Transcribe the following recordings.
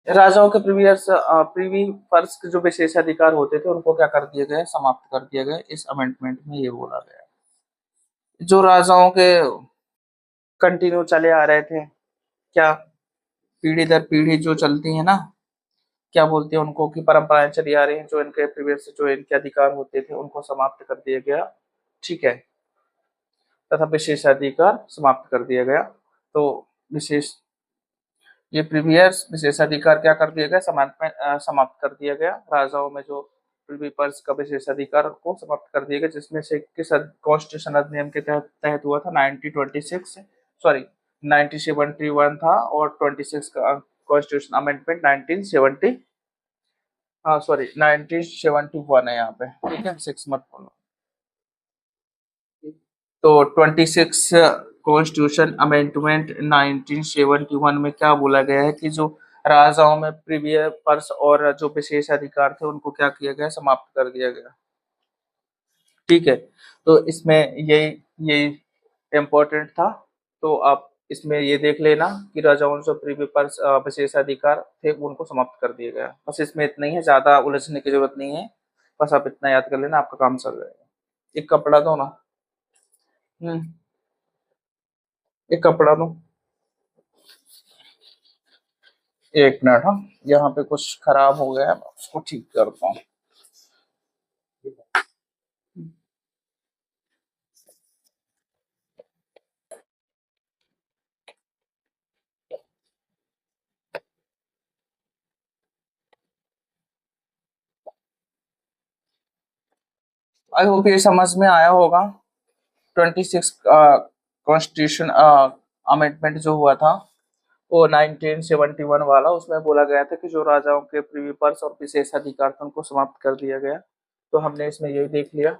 राजाओं के प्रीवी पर्स के जो विशेषाधिकार होते थे उनको क्या कर दिए गए, समाप्त कर दिया गया। इस अमेंडमेंट में ये बोला गया। जो राजाओं के कंटिन्यू चले आ रहे थे, क्या पीढ़ी दर पीढ़ी जो चलती है ना, क्या बोलते हैं उनको, कि परंपराएं चली आ रही हैं, जो इनके प्रीवियस जो इनके अधिकार होते थे उनको समाप्त कर दिया गया। ठीक है, तथा विशेषाधिकार समाप्त कर दिया गया। तो विशेष ये प्रीवियस विशेषाधिकार क्या कर दिया गया, समाप्त कर दिया गया। राजाओं में जो प्रीवी पर्स का विशेषाधिकार को समाप्त कर दिया गया, जिसमें से किस कॉन्स्टिट्यूशन अधिनियम के तहत तहत हुआ था, 1926 सॉरी 1971 था, और 26 का कॉन्स्टिट्यूशन अमेंडमेंट 1970 सॉरी 1971 है यहाँ पे, ठीक है, 6 मत बोलो। तो 26 कॉन्स्टिट्यूशन अमेंडमेंट 1971 में क्या बोला गया है कि जो राजाओं में प्रीवियस पर्स और जो विशेष अधिकार थे उनको क्या किया गया, समाप्त कर दिया गया। ठीक है, तो इसमें यही इम्पोर्टेंट था। तो आप इसमें ये देख लेना कि राजाओं से प्रीवियस पर्स विशेष अधिकार थे उनको समाप्त कर दिया गया। बस इसमें इतना ही है, ज्यादा उलझने की जरूरत नहीं है, बस आप इतना याद कर लेना, आपका काम चल जाएगा। एक कपड़ा दो ना। एक कपड़ा दो। एक मिनट, हाँ, यहाँ पे कुछ खराब हो गया है, मैं उसको ठीक करता हूँ। आई होप ये समझ में आया होगा। 26 कॉन्स्टिट्यूशन अमेंडमेंट जो हुआ था वो 1971 वाला, उसमें बोला गया था कि जो राजाओं के प्रीवी पर्स और विशेष अधिकार थे उनको समाप्त कर दिया गया। तो हमने इसमें यही देख लिया।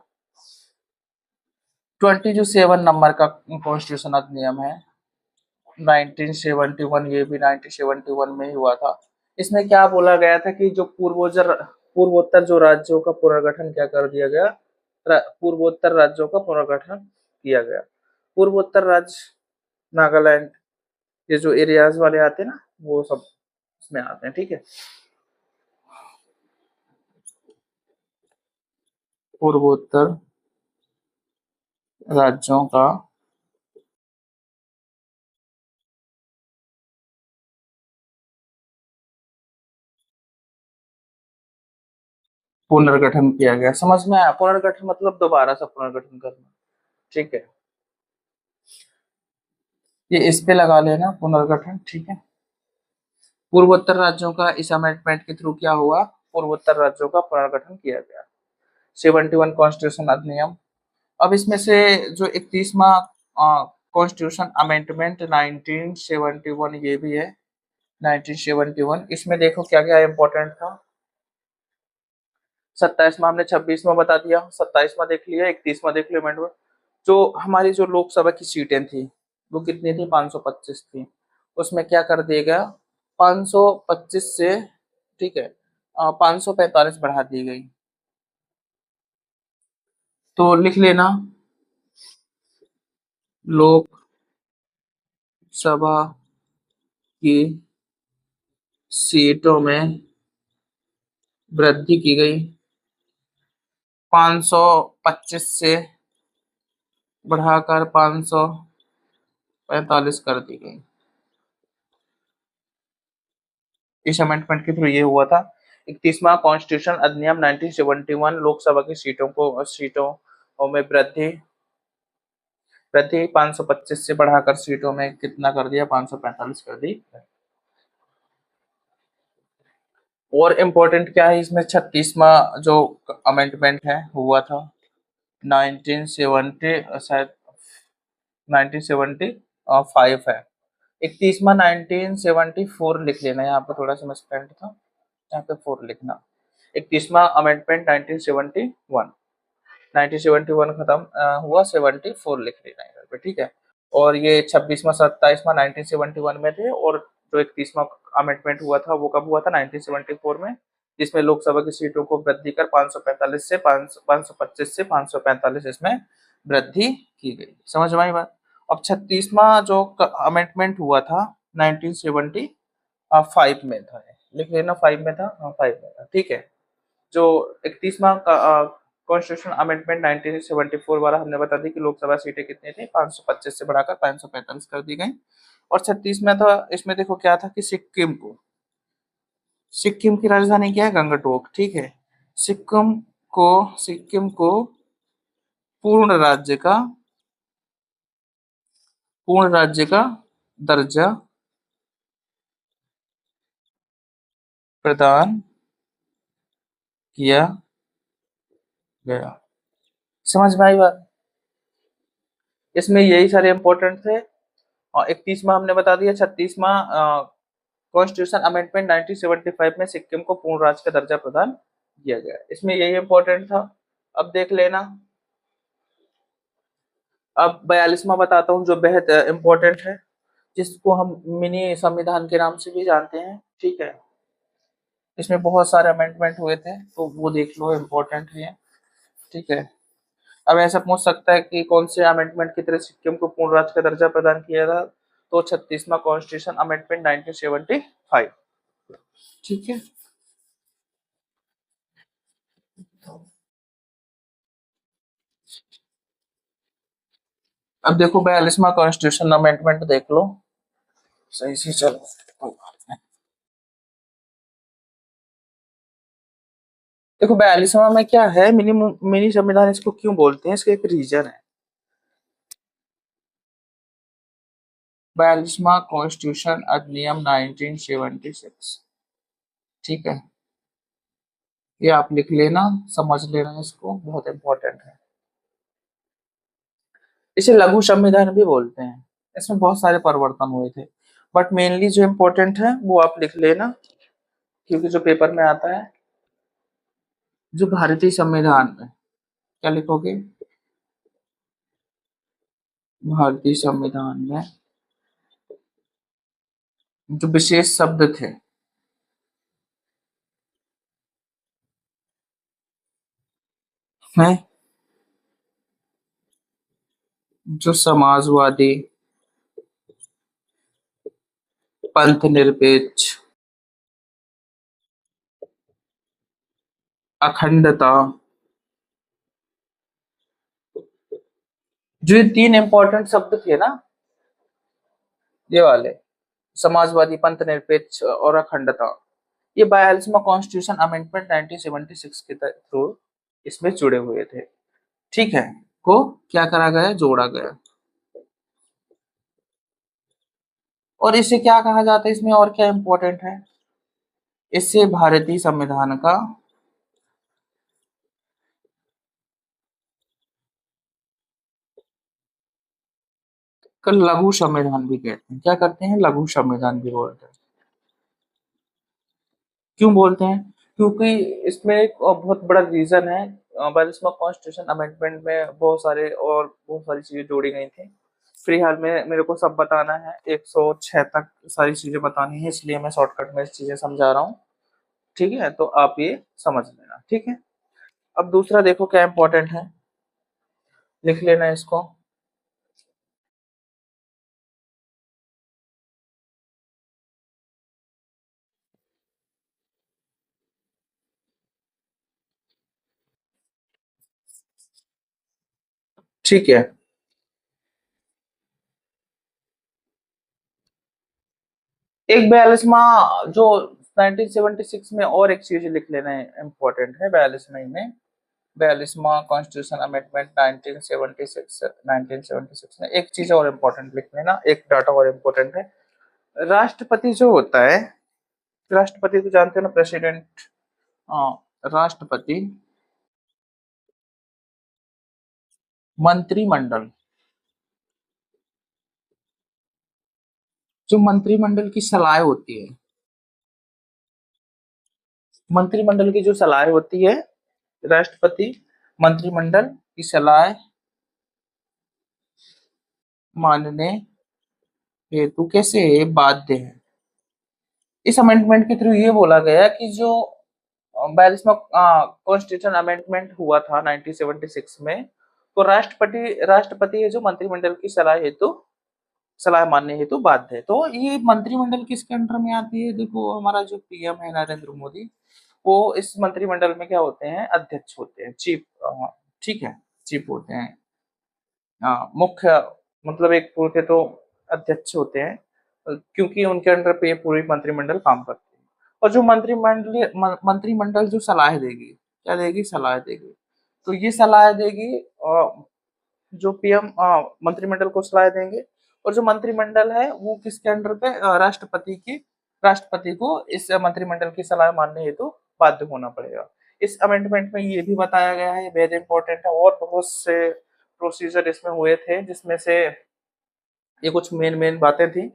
27 नंबर का कॉन्स्टिट्यूशन अधिनियम है 1971, ये भी 1971 में ही हुआ था। इसमें क्या बोला गया था कि जो पूर्वोत्तर जो राज्यों का पुनर्गठन क्या कर दिया गया, पूर्वोत्तर राज्यों का पुनर्गठन किया गया। पूर्वोत्तर राज्य, नागालैंड, ये जो एरियाज वाले आते हैं ना, वो सब इसमें आते हैं। ठीक है, पूर्वोत्तर राज्यों का पुनर्गठन किया गया। समझ में आया? पुनर्गठन मतलब दोबारा से पुनर्गठन करना। ठीक है, ये इस पे लगा लेना, पुनर्गठन। ठीक है, पूर्वोत्तर राज्यों का इस अमेंडमेंट के थ्रू क्या हुआ, पूर्वोत्तर राज्यों का पुनर्गठन किया गया। 71 कॉन्स्टिट्यूशन अधिनियम। अब इसमें से जो 31वां कॉन्स्टिट्यूशन अमेंडमेंट 1971, ये भी है 1971। इसमें देखो क्या क्या इंपॉर्टेंट था। 27वां हमने 26वां बता दिया, 27वां देख लिया, 31वां देख लिया अमेंडमेंट। जो हमारी जो लोकसभा की सीटें थी वो कितनी थी, 525 थी। उसमें क्या कर दिया गया, 525 से, ठीक है, 545 बढ़ा दी गई। तो लिख लेना, लोकसभा की सीटों में वृद्धि की गई, 525 से बढ़ाकर 545 कर दी गई। इस अमेंडमेंट के थ्रू ये हुआ था। 31वां कॉन्स्टिट्यूशन अधिनियम 1971 लोकसभा की सीटों में वृद्धि वृद्धि 525 से बढ़ाकर सीटों में कितना कर दिया, 545 कर दी। और इम्पोर्टेंट क्या है इसमें, 36वां जो अमेंडमेंट है हुआ था 1970, शायद 1975 है। 31वां 1974 लिख लेना, यहाँ पे थोड़ा सा मिसप्रिंट था, यहाँ पे 4 लिखना। 31वां अमेंडमेंट 1971, 1971 खत्म हुआ, 74 लिख लेना यहाँ पे। ठीक है, और ये 26वां 27वां 1971 में थे, और जो 31वां अमेंडमेंट हुआ था वो कब हुआ था, 1974 में, जिसमें लोकसभा की सीटों को वृद्धि कर 545 से 525 से 545 इसमें वृद्धि की गई। समझ में आई बात? अब 36वां जो अमेंडमेंट हुआ था 1975 में था, लिख लेना 5 में था, हाँ 5 में था, ठीक है। जो 31वां कॉन्स्टिट्यूशन अमेंडमेंट 1974 वाला हमने बता दी कि लोकसभा सीटें कितनी थी, 525 से बढ़ाकर 545 कर दी गई। और 36 में था, इसमें देखो क्या था कि सिक्किम की राजधानी क्या है, गंगटोक, ठीक है। सिक्किम सिक्किम को पूर्ण राज्य का दर्जा प्रदान किया गया। समझ में आई बात? इसमें यही सारे इंपॉर्टेंट थे। और 31वां हमने बता दिया। 36वां कॉन्स्टिट्यूशन अमेंडमेंट 1975 में सिक्किम को पूर्ण राज्य का दर्जा प्रदान किया गया। इसमें यही इंपॉर्टेंट था। अब देख लेना। अब 42वां बताता हूँ जो बेहद इंपॉर्टेंट है, जिसको हम मिनी संविधान के नाम से भी जानते हैं, ठीक है। इसमें बहुत सारे अमेंडमेंट हुए थे, तो वो देख लो, इम्पोर्टेंट है, ठीक है। अब ऐसा पूछ सकता है कि कौन से अमेंडमेंट की तरह सिक्किम को पूर्ण राज्य का दर्जा प्रदान किया था, तो 36वां कॉन्स्टिट्यूशन अमेंडमेंट 1975, ठीक है। अब देखो 42वां कॉन्स्टिट्यूशन अमेंडमेंट देख लो, सही से चलो, कोई बात नहीं। देखो 42वां में क्या है, मिनी संविधान इसको क्यों बोलते हैं, इसका एक रीजन है। 42वां कॉन्स्टिट्यूशन अधिनियम 1976, ठीक है। ये आप लिख लेना, समझ लेना, इसको बहुत इंपॉर्टेंट है। इसे लघु संविधान भी बोलते हैं। इसमें बहुत सारे परिवर्तन हुए थे, बट मेनली जो इम्पोर्टेंट है वो आप लिख लेना, क्योंकि जो पेपर में आता है। जो भारतीय संविधान में क्या लिखोगे, भारतीय संविधान में जो विशेष शब्द थे, हैं, जो समाजवादी, पंथ निरपेक्ष, अखंडता, जो ये 3 इंपॉर्टेंट शब्द थे ना, ये वाले, समाजवादी, पंथ निरपेक्ष और अखंडता, ये 42वां कॉन्स्टिट्यूशन अमेंडमेंट 1976 के थ्रू इसमें जुड़े हुए थे, ठीक है। को क्या करा गया, जोड़ा गया। और इसे क्या कहा जाता है, इसमें और क्या इंपॉर्टेंट है, इससे भारतीय संविधान का लघु संविधान भी कहते हैं। क्या करते हैं, लघु संविधान भी बोलते हैं। क्यों बोलते हैं, क्योंकि इसमें एक बहुत बड़ा रीजन है। 42वां कॉन्स्टिट्यूशन अमेंडमेंट में बहुत सारी चीजें जोड़ी गई थी। फिलहाल में मेरे को सब बताना है, 106 तक सारी चीजें बतानी है, इसलिए मैं शॉर्टकट में चीजें समझा रहा हूँ, ठीक है। तो आप ये समझ लेना, ठीक है। अब दूसरा देखो क्या इंपॉर्टेंट है, लिख लेना इसको, ठीक है। एक 42वां जो 1976 में और एक चीज लिख लेना है, इम्पोर्टेंट है 42वें में। 42वां कॉन्स्टिट्यूशन अमेंडमेंट 1976 में एक चीज और इम्पोर्टेंट लिख लेना, एक डाटा और इम्पोर्टेंट है। राष्ट्रपति जो होता है, राष्ट्रपति तो जानते हो ना, प्रेसिडेंट। हाँ, राष्ट्रपति मंत्रिमंडल, जो मंत्रिमंडल की सलाह होती है, मंत्रिमंडल की जो सलाह होती है, राष्ट्रपति मंत्रिमंडल की सलाह मानने हेतु कैसे बाध्य है। इस अमेंडमेंट के थ्रू ये बोला गया कि जो 42वां कॉन्स्टिट्यूशन अमेंडमेंट हुआ था 1976 में, तो राष्ट्रपति है जो मंत्रिमंडल की सलाह हेतु सलाह मानने हेतु बाध्य है। तो ये मंत्रिमंडल किसके अंडर में आती है? देखो हमारा जो पीएम है नरेंद्र मोदी, वो इस मंत्रिमंडल में क्या होते हैं? अध्यक्ष होते हैं, चीफ। ठीक है, चीफ होते हैं। मुख्य मतलब एक पूरे तो अध्यक्ष होते हैं, क्योंकि उनके अंडर पे पूरी मंत्रिमंडल काम करती है। और जो मंत्रिमंडल जो सलाह देगी, क्या देगी? सलाह देगी। तो ये सलाह देगी, जो पीएम मंत्रिमंडल को सलाह देंगे। और जो मंत्रिमंडल है वो किसके अंडर पे? राष्ट्रपति को इस मंत्रिमंडल की सलाह मानने हेतु बाध्य होना पड़ेगा। इस अमेंडमेंट में ये भी बताया गया है, वेरी इंपॉर्टेंट है। और बहुत से प्रोसीजर इसमें हुए थे, जिसमें से ये कुछ मेन मेन बातें थी,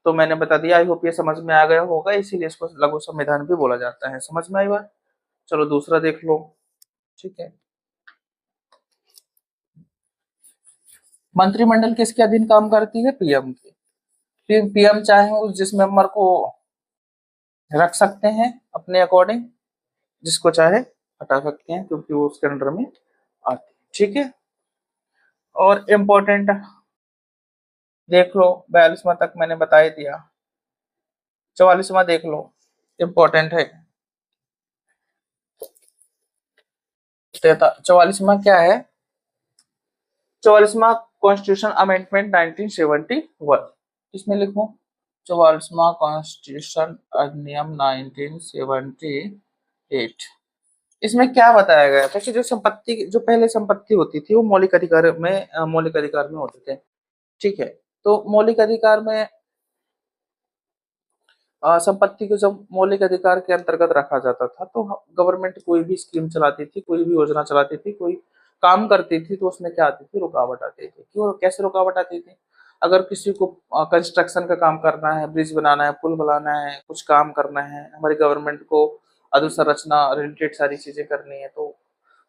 तो मैंने बता दिया। आई होप ये समझ में आ गया होगा, इसीलिए इसको लघु संविधान भी बोला जाता है। समझ में आई बात? चलो दूसरा देख लो। ठीक है, मंत्रिमंडल किसके अधीन काम करती है? पीएम के। फिर पीएम चाहे उस जिस मेंबर को रख सकते हैं अपने अकॉर्डिंग, जिसको चाहे हटा सकते हैं, क्योंकि वो उसके अंडर में आती है। ठीक है, और इम्पोर्टेंट देख लो, 42वां तक मैंने बता ही दिया। 44वां देख लो, इम्पोर्टेंट है। 44वां क्या है? 44वां कॉन्स्टिट्यूशन अमेंडमेंट 1971। इसमें लिखो 44वां कॉन्स्टिट्यूशन अधिनियम 1978। इसमें क्या बताया गया था कि जो संपत्ति, जो पहले संपत्ति होती थी वो मौलिक अधिकार में होते थे। ठीक है, तो मौलिक अधिकार में संपत्ति को जब मौलिक अधिकार के अंतर्गत रखा जाता था, तो गवर्नमेंट कोई भी स्कीम चलाती थी, कोई भी योजना चलाती थी, कोई काम करती थी, तो उसमें क्या आती थी? रुकावट आती थी। क्यों? कैसे रुकावट आती थी? अगर किसी को कंस्ट्रक्शन का काम करना है, ब्रिज बनाना है, पुल बनाना है, कुछ काम करना है, हमारी गवर्नमेंट को अधोसंरचना रिलेटेड सारी चीजें करनी है, तो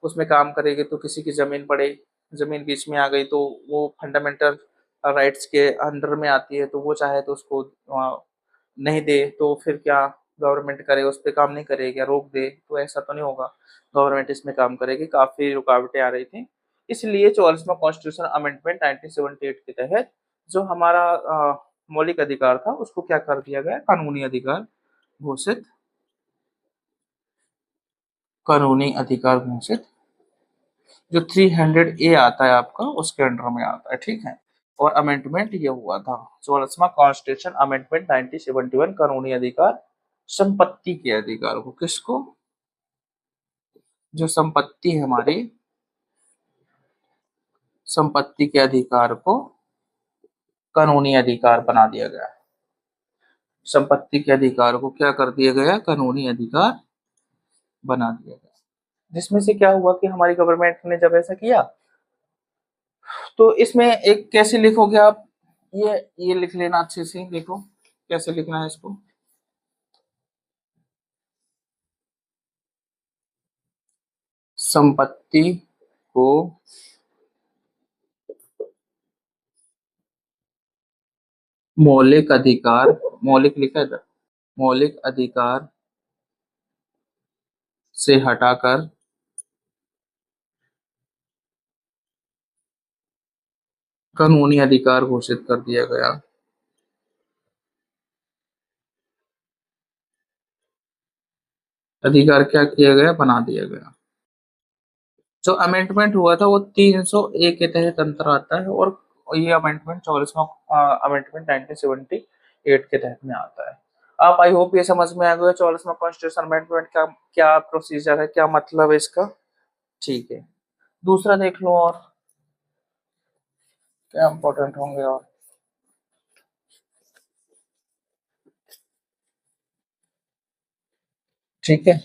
उसमें काम करेगी। तो किसी की जमीन पड़े, जमीन बीच में आ गई, तो वो फंडामेंटल राइट्स के अंडर में आती है, तो वो चाहे तो उसको नहीं दे, तो फिर क्या गवर्नमेंट करे? उस पर काम नहीं करेगी या रोक दे? तो ऐसा तो नहीं होगा, गवर्नमेंट इसमें काम करेगी। काफी रुकावटें आ रही थी, इसलिए 44वां कॉन्स्टिट्यूशन अमेंडमेंट 1978 के तहत जो हमारा मौलिक अधिकार था, उसको क्या कर दिया गया? कानूनी अधिकार घोषित, कानूनी अधिकार घोषित। जो 300A आता है आपका, उसके अंडर में आता है। ठीक है, और अमेंडमेंट ये हुआ था 44वां कॉन्स्टिट्यूशन अमेंडमेंट 1971, कानूनी अधिकार, संपत्ति के अधिकार को। किसको? जो संपत्ति है हमारी, संपत्ति के अधिकार को कानूनी अधिकार बना दिया गया। संपत्ति के अधिकार को क्या कर दिया गया? कानूनी अधिकार बना दिया गया। जिसमें से क्या हुआ कि हमारी गवर्नमेंट ने जब ऐसा किया, तो इसमें एक कैसे लिखोगे आप? ये लिख लेना अच्छे से। देखो कैसे लिखना है इसको। संपत्ति को मौलिक अधिकार, मौलिक लिखा है इधर, मौलिक अधिकार से हटाकर कानूनी अधिकार घोषित कर दिया गया। अधिकार क्या किया गया? बना दिया गया। जो अमेंडमेंट हुआ था वो 300A के तहत अंतर आता है, और ये अमेंडमेंट 44वां अमेंडमेंट 1978 के तहत में आता है। आप आई होप ये समझ में आ गया 44वां कॉन्स्टिट्यूशन अमेंडमेंट का क्या प्रोसीजर है, क्या मतलब है इसका। ठीक है, दूसरा देख लो और क्या इंपॉर्टेंट होंगे। और ठीक है,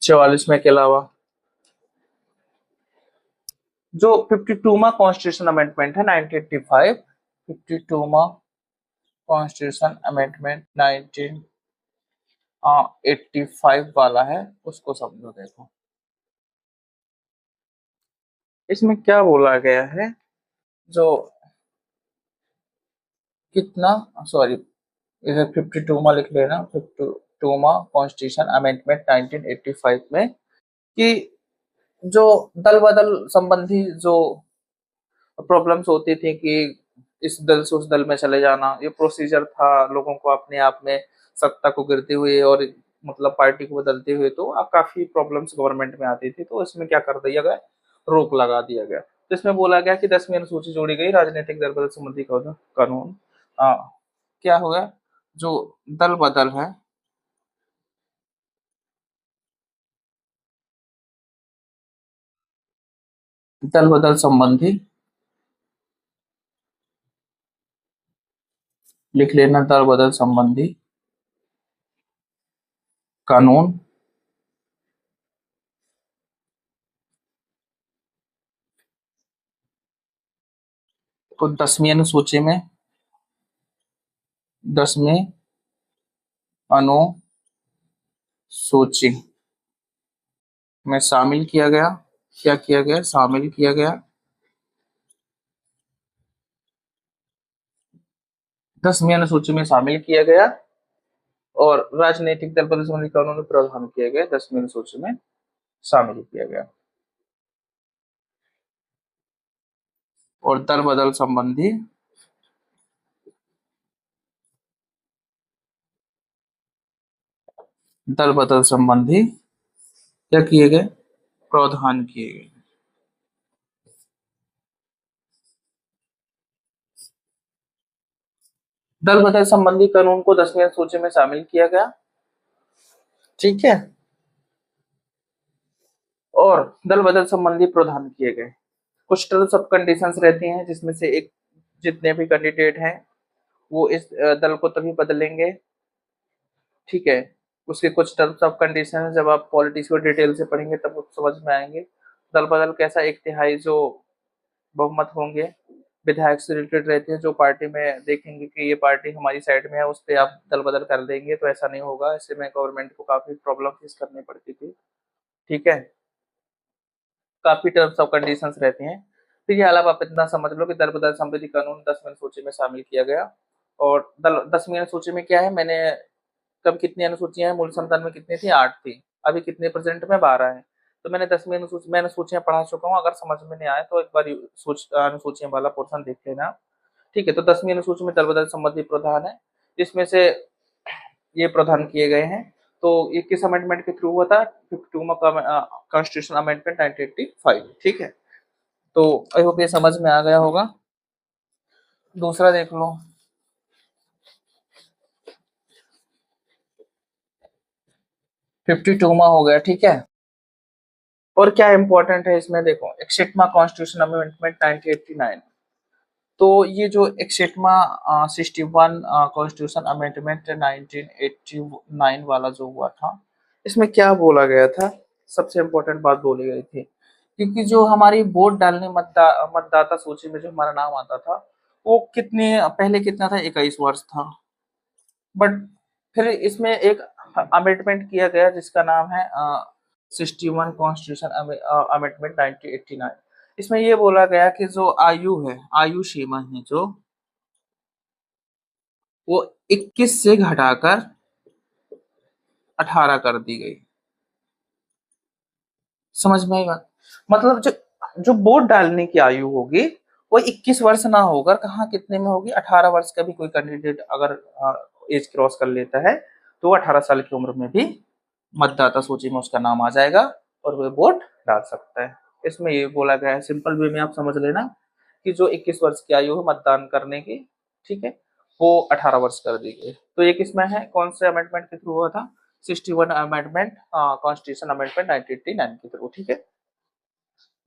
44 में के अलावा जो 52वां कॉन्स्टिट्यूशन अमेंडमेंट है 1985, 52वां कॉन्स्टिट्यूशन अमेंडमेंट 1985 वाला है, उसको समझो। देखो इसमें क्या बोला गया है? जो कितना, सॉरी, इधर 52 में लिख लेना, 52वां कॉन्स्टिट्यूशन अमेंडमेंट 1985 में, कि जो दल बदल संबंधी जो प्रॉब्लम्स होती थी, कि इस दल से उस दल में चले जाना, ये प्रोसीजर था लोगों को अपने आप में सत्ता को गिरते हुए और मतलब पार्टी को बदलते हुए, तो काफी प्रॉब्लम्स गवर्नमेंट में आती थी। तो इसमें क्या कर दिया गया, रोक लगा दिया गया। तो इसमें बोला गया कि 10वीं अनुसूची जोड़ी गई, राजनीतिक दल बदल संबंधी कानून। क्या होगा, जो दल बदल है, दल बदल संबंधी, लिख लेना, दल बदल संबंधी कानून को 10वीं अनुसूची में, 10वीं अनुसूची में शामिल किया गया। क्या किया गया, शामिल किया गया। 10वीं अनुसूची में शामिल किया गया और राजनीतिक दल बदल संबंधी कानून में प्रावधान किया गया, 10वीं अनुसूची में शामिल किया गया। और दल बदल संबंधी, दल बदल संबंधी क्या किए गए, प्रावधान किए गए। दल बदल संबंधी कानून को 10वीं अनुसूची में शामिल किया गया, ठीक है। और दल बदल संबंधी प्रावधान किए गए। कुछ टर्म्स ऑफ कंडीशंस रहती हैं, जिसमें से एक, जितने भी कैंडिडेट हैं वो इस दल को तभी बदलेंगे, ठीक है। उसके कुछ टर्म्स ऑफ कंडीशन, जब आप पॉलिटिक्स को डिटेल से पढ़ेंगे तब वो समझ में आएंगे। दल बदल कैसा, एक तिहाई जो बहुमत होंगे विधायक से रिलेटेड रहते हैं, जो पार्टी में देखेंगे कि ये पार्टी हमारी साइड में है, उस पर आप दल बदल कर देंगे, तो ऐसा नहीं होगा। ऐसे में गवर्नमेंट को काफी प्रॉब्लम फेस करनी पड़ती थी, ठीक है। काफी टर्म्स ऑफ कंडीशंस रहती हैं। तो ये अलावा आप इतना समझ लो कि दल बदल संबंधी कानून 10वीं अनुसूची में शामिल किया गया। और 10वीं अनुसूची में क्या है, मैंने कब कितनी अनुसूचियां हैं, मूल संतान में कितनी थी, 8 थी। अभी कितने प्रेजेंट में, 12 है। तो मैंने 10वीं अनुसूची में अनुसूचियां पढ़ा चुका हूँ, अगर समझ में नहीं आए तो एक बार अनुसूचियां वाला पोर्शन देख लेना, ठीक है। तो 10वीं अनुसूची में दल बदल संबंधी प्रावधान है, जिसमें से ये प्रावधान किए गए हैं। तो ये किस अमेंडमेंट के थ्रू हुआ था, 52वां कॉन्स्टिट्यूशन अमेंडमेंट 1985, ठीक है। तो आई होप ये समझ में आ गया होगा। दूसरा देख लो, 52वां हो गया, ठीक है। और क्या इंपॉर्टेंट है इसमें, देखो 61वां कॉन्स्टिट्यूशन अमेंडमेंट 1989। तो ये जो 61वां कॉन्स्टिट्यूशन अमेंडमेंट 1989 वाला जो हुआ था, इसमें क्या बोला गया था, सबसे इम्पोर्टेंट बात बोली गई थी, क्योंकि जो हमारी वोट डालने मतदाता सूची में जो हमारा नाम आता था, वो कितने पहले कितना था, 21 वर्ष था। बट फिर इसमें एक अमेंडमेंट किया गया जिसका नाम है 61 कॉन्स्टिट्यूशन अमेंडमेंट 1989। इसमें ये बोला गया कि जो आयु है, आयु सीमा है जो, वो 21 से घटाकर 18 कर दी गई। समझ में आई बात, मतलब जो जो वोट डालने की आयु होगी वो 21 वर्ष ना होकर कहाँ कितने में होगी, 18 वर्ष का भी कोई कैंडिडेट अगर एज क्रॉस कर लेता है तो वो 18 साल की उम्र में भी मतदाता सूची में उसका नाम आ जाएगा और वह वोट डाल सकता है। इसमें ये बोला गया है, सिंपल वे में आप समझ लेना कि जो 21 वर्ष की आयु है मतदान करने की, ठीक है, वो 18 वर्ष कर दी गई। तो ये किसमें है, कौन से अमेंडमेंट के थ्रू हुआ था, 61 अमेंडमेंट कॉन्स्टिट्यूशन अमेंडमेंट 1989 के थ्रू, ठीक है।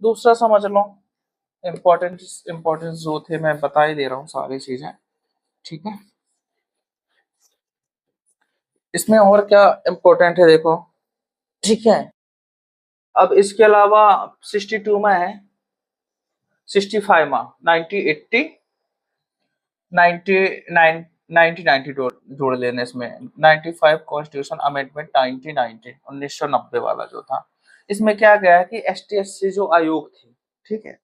दूसरा समझ लो, इम्पोर्टेंस जो थे मैं बता ही दे रहा हूँ सारी चीजें, ठीक है। इसमें और क्या इम्पोर्टेंट है देखो, ठीक है। अब इसके अलावा 62 में है, 65 में 1980, 99, 1990 जोड़ लेने इसमें, 95 कॉन्स्टिट्यूशन अमेंडमेंट 1990 वाला जो था। इसमें क्या गया है कि ST SC जो आयोग थी, ठीक है,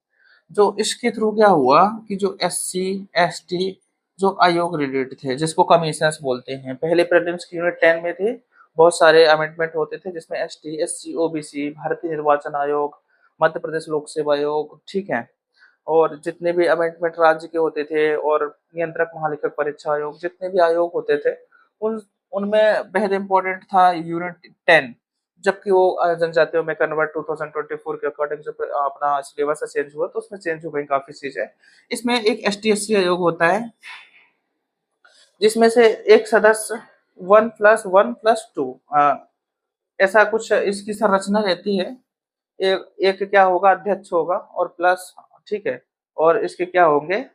जो इसके थ्रू क्या हुआ कि जो SC ST जो आयोग रिलेटेड थे, जिसको कमीशंस बोलते हैं, पहले प्रीलिम्स की यूनिट 10 में थे, बहुत सारे अमेंडमेंट होते थे जिसमें ST SC OBC, भारतीय निर्वाचन आयोग, मध्य प्रदेश लोक सेवा आयोग, ठीक है, और जितने भी अमेंडमेंट राज्य के होते थे और नियंत्रक महालेखक परीक्षा आयोग, जितने भी आयोग होते थे, उन उनमें बेहद इम्पोर्टेंट था यूनिट 10, जबकि वो जनजातियों में कन्वर्ट 2024 के अकॉर्डिंग जो अपना सिलेबस चेंज हुआ, तो उसमें चेंज हो गई काफी चीजें। इसमें एक ST/SC आयोग होता है, जिसमें से एक सदस्य 1+1+2, ऐसा कुछ इसकी संरचना रहती है। एक एक क्या होगा, अध्यक्ष होगा और प्लस, ठीक है, और इसके क्या होंगे,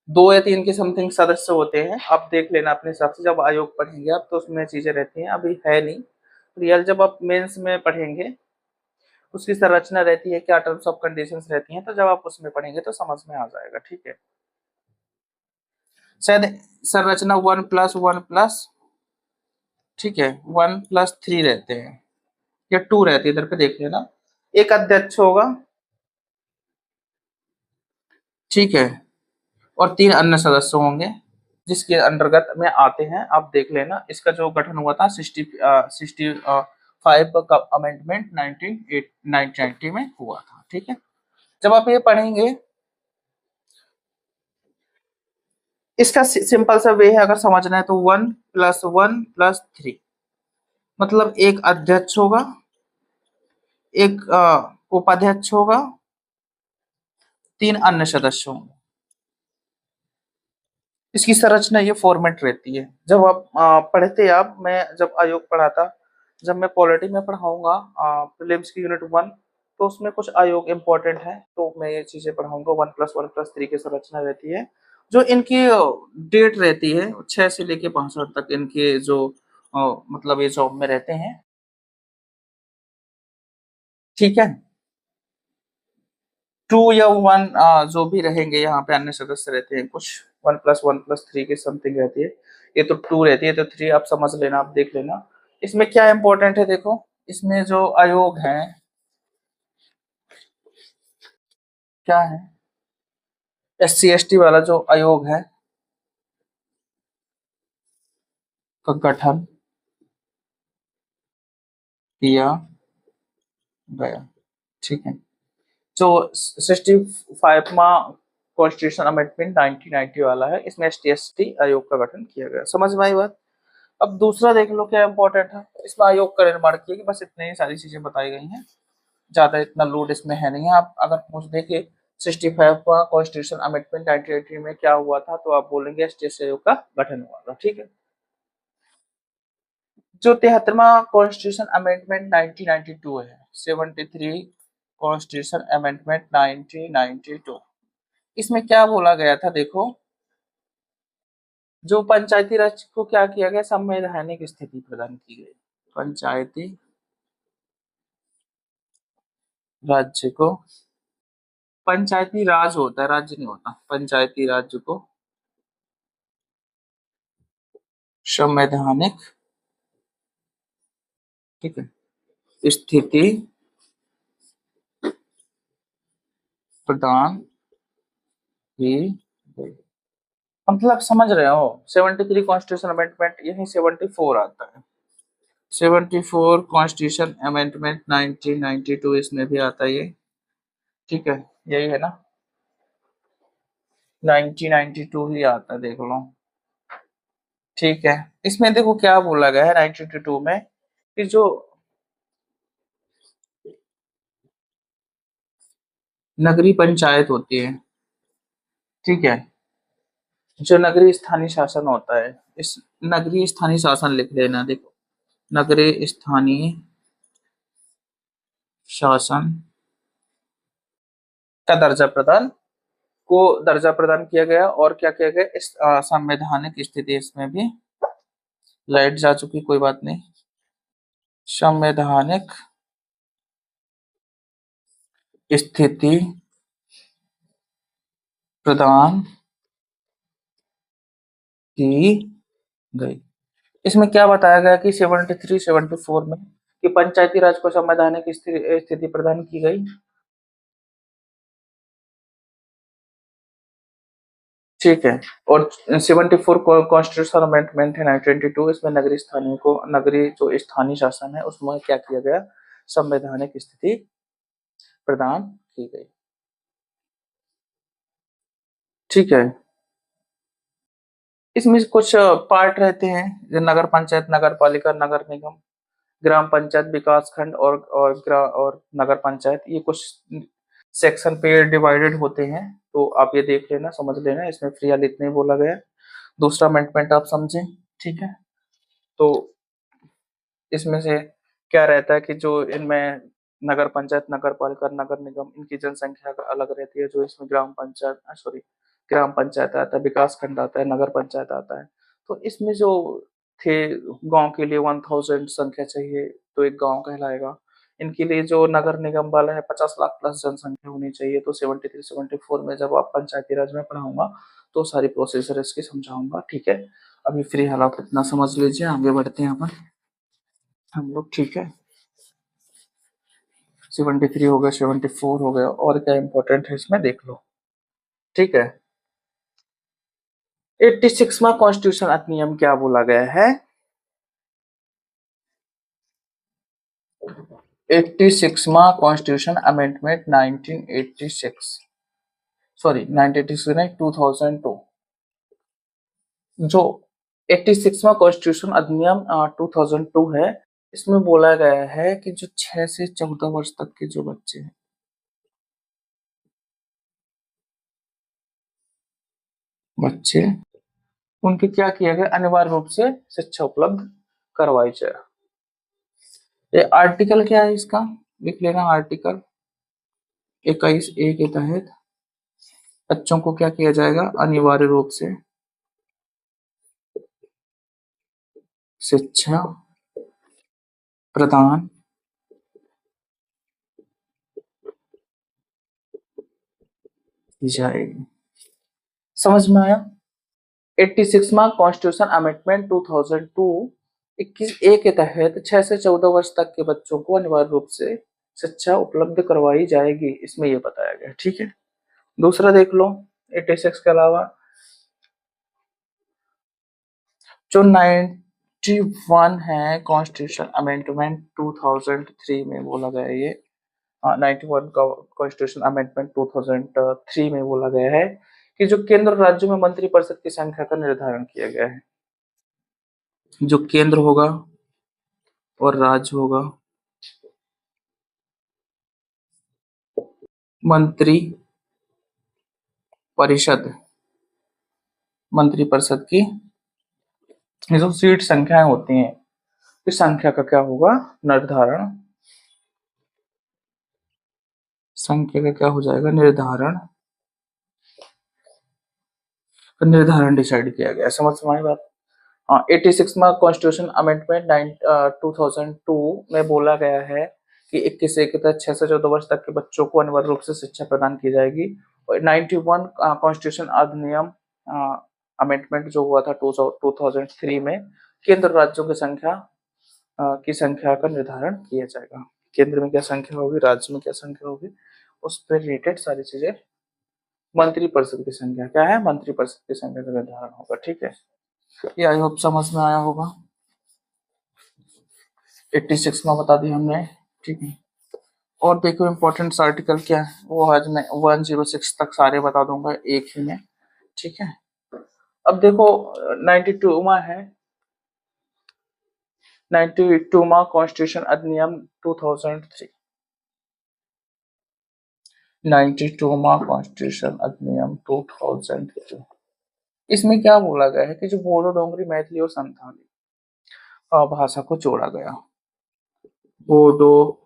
2 या 3 के समथिंग सदस्य होते हैं। आप देख लेना अपने हिसाब से, जब आयोग पढ़ेंगे आप तो उसमें चीजें रहती हैं, अभी है नहीं रियल। जब आप मेंस में पढ़ेंगे उसकी संरचना रहती है, क्या टर्म्स ऑफ कंडीशंस रहती हैं, तो जब आप उसमें पढ़ेंगे तो समझ में आ जाएगा, ठीक है। शायद संरचना 1+1+, ठीक है, 1+3 रहते हैं या 2 रहती है, इधर पे देख लेना। एक अध्यक्ष होगा, ठीक है, और 3 अन्य सदस्य होंगे जिसके अंतर्गत में आते हैं। आप देख लेना, इसका जो गठन हुआ था 65 का अमेंडमेंट 1990 में हुआ था, ठीक है। जब आप ये पढ़ेंगे, इसका सिंपल सा वे है अगर समझना है तो 1+1+3, मतलब एक अध्यक्ष होगा, एक उपाध्यक्ष होगा, 3 अन्य सदस्य होंगे। इसकी संरचना ये फॉर्मेट रहती है। जब आप पढ़ते आप, मैं जब आयोग पढ़ा था, जब मैं पॉलिटी में पढ़ाऊंगा प्रीलिम्स की यूनिट 1, तो उसमें कुछ आयोग इंपॉर्टेंट है, तो मैं ये चीजें पढ़ाऊंगा। 1+1+3 की संरचना रहती है, जो इनकी डेट रहती है 6 से लेके 65 तक, इनके जो मतलब ये जॉब में रहते हैं, ठीक है। 2 या 1 जो भी रहेंगे यहाँ पे अन्य सदस्य रहते हैं कुछ, 1+1+3 की समथिंग रहती है। ये तो 2 रहती है, तो 3 आप समझ लेना, आप देख लेना। इसमें क्या इंपॉर्टेंट है, देखो इसमें जो आयोग है क्या है, SC/ST वाला जो आयोग है का गठन किया गया, ठीक है। जो 65वां कॉन्स्टिट्यूशन अमेंडमेंट 1990 वाला है, इसमें ST/ST आयोग का गठन किया गया। समझ में आई बात। अब दूसरा देख लो क्या इंपॉर्टेंट है, इसमें आयोग का निर्माण किया गया। बस इतनी ही सारी चीजें बताई गई हैं, ज्यादा इतना लोड इसमें है नहीं है। आप अगर पूछ देखे 65वां कॉन्स्टिट्यूशन अमेंडमेंट 1980 में क्या हुआ था, तो आप बोलेंगे ST/ST आयोग का गठन हुआ था, ठीक है। जो 73वां कॉन्स्टिट्यूशन अमेंडमेंट 1992 है, 73 कॉन्स्टिट्यूशन अमेंडमेंट 1992, इसमें क्या बोला गया था, देखो जो पंचायती राज को क्या किया गया, संवैधानिक स्थिति प्रदान की गई। पंचायती राज्य को, पंचायती राज होता है, राज्य नहीं होता, पंचायती राज्य को संवैधानिक, ठीक है, स्थिति प्रदान की गई। मतलब समझ रहे हो, 73 कॉन्स्टिट्यूशन अमेंडमेंट, यही 74 आता है। 74 कॉन्स्टिट्यूशन अमेंडमेंट 1992 इसमें भी आता है ये, ठीक है, यही है ना, 1992 ही आता है, देख लो, ठीक है। इसमें देखो क्या बोला गया है 1992 में, कि जो नगरीय पंचायत होती है, ठीक है, जो नगरीय स्थानीय शासन होता है, इस नगरीय स्थानीय शासन लिख लेना, देखो नगरीय स्थानीय शासन का दर्जा प्रदान किया गया। और क्या किया गया, इस संवैधानिक स्थिति, इसमें भी लाइट जा चुकी, कोई बात नहीं, संवैधानिक स्थिति प्रदान की गई। इसमें क्या बताया गया कि 73 74 में, कि पंचायती राज को संवैधानिक स्थिति प्रदान की गई, ठीक है। और 74 कॉन्स्टिट्यूशन अमेंडमेंट है 1922, इसमें नगरीय स्थानीय को, नगरीय जो स्थानीय शासन है उसमें क्या किया गया, संवैधानिक स्थिति प्रदान की गई। ठीक है। इसमें कुछ पार्ट रहते हैं, जो नगर पंचायत, नगर पालिका, नगर निगम, ग्राम पंचायत, विकास खंड और नगर पंचायत, ये कुछ सेक्शन पे डिवाइडेड होते हैं। तो आप ये देख लेना, समझ लेना, इसमें फिलहाल इतना ही बोला गया है। दूसरा अमेंडमेंट आप समझें, ठीक है। तो इसमें से क्या रहता है कि जो इनमें नगर पंचायत, नगर पालिका, नगर निगम, इनकी जनसंख्या अलग रहती है। जो इसमें ग्राम पंचायत आता है, विकास खंड आता है, नगर पंचायत आता है। तो इसमें जो थे, गांव के लिए 1000 संख्या चाहिए तो एक गांव कहलाएगा। इनके लिए जो नगर निगम वाला है 50 लाख प्लस जनसंख्या होनी चाहिए। तो 73-74 में जब आप पंचायती राज में पढ़ाऊंगा तो सारी प्रोसेसर इसकी समझाऊंगा, ठीक है। अभी फ्री हाल आप इतना समझ लीजिए, आगे बढ़ते हैं अपन हम लोग, ठीक है। 73 हो गया, 74 हो गया, और क्या इंपॉर्टेंट है इसमें देख लो, ठीक है। 86वां कॉन्स्टिट्यूशन अधिनियम क्या बोला गया है? 86वां कॉन्स्टिट्यूशन अमेंडमेंट 1986, सॉरी 1986 नहीं, 2002। जो 86वां कॉन्स्टिट्यूशन अधिनियम 2002 है, इसमें बोला गया है कि जो 6 से 14 वर्ष तक के जो बच्चे हैं, उनके क्या किया गया, अनिवार्य रूप से शिक्षा उपलब्ध करवाई जाए। ये आर्टिकल क्या है इसका, लिख लेना। आर्टिकल 21A के तहत बच्चों को क्या किया जाएगा, अनिवार्य रूप से शिक्षा प्रदान की जाएगी। समझ में आया? 86वां कॉन्स्टिट्यूशन अमेंडमेंट 2002 21A के तहत 6 से 14 वर्ष तक के बच्चों को अनिवार्य रूप से शिक्षा उपलब्ध करवाई जाएगी, इसमें ये बताया गया, ठीक है। दूसरा देख लो, 86 के अलावा जो 91 है कॉन्स्टिट्यूशन अमेंडमेंट 2003 में बोला गया है, ये 91 का कॉन्स्टिट्यूशन अमेंडमेंट 2003 में बोला गया है कि जो केंद्र और राज्यों में मंत्री परिषद की संख्या का निर्धारण किया गया है। जो केंद्र होगा और राज्य होगा, मंत्री परिषद, मंत्री परिषद की जो सीट संख्याएं होती हैं, इस संख्या का क्या होगा, निर्धारण, संख्या का क्या हो जाएगा, निर्धारण डिसाइड किया गया। समझ में आई बात? 86वां कॉन्स्टिट्यूशन अमेंडमेंट 2002 में बोला गया है कि 21 के तहत 6 से 14 वर्ष तक के बच्चों को अनिवार्य रूप से शिक्षा प्रदान की जाएगी। और 91 कॉन्स्टिट्यूशन अधिनियम अमेंडमेंट जो हुआ था 2003 में केंद्र राज्यों की संख्या का निर्धारण किया जाएगा। केंद्र में क्या संख्या होगी, राज्य में क्या संख्या होगी, उस पर रिलेटेड सारी चीजें, मंत्री परिषद की संख्या क्या है, मंत्री परिषद की संख्या का निर्धारण होगा, ठीक है। ये आई होप समझ में आया होगा। 86 में बता दिया हमने, ठीक है। और देखो इम्पोर्टेंट आर्टिकल क्या है, वो आज मैं 106 तक सारे बता दूंगा एक ही में, ठीक है। अब देखो 92वां है, 92वां कॉन्स्टिट्यूशन अधिनियम 2003, 92वां कॉन्स्टिट्यूशन अधिनियम 2003। इसमें क्या बोला गया है कि जो बोडो, डोगरी, मैथिली और संथाली भाषा को जोड़ा गया। बोडो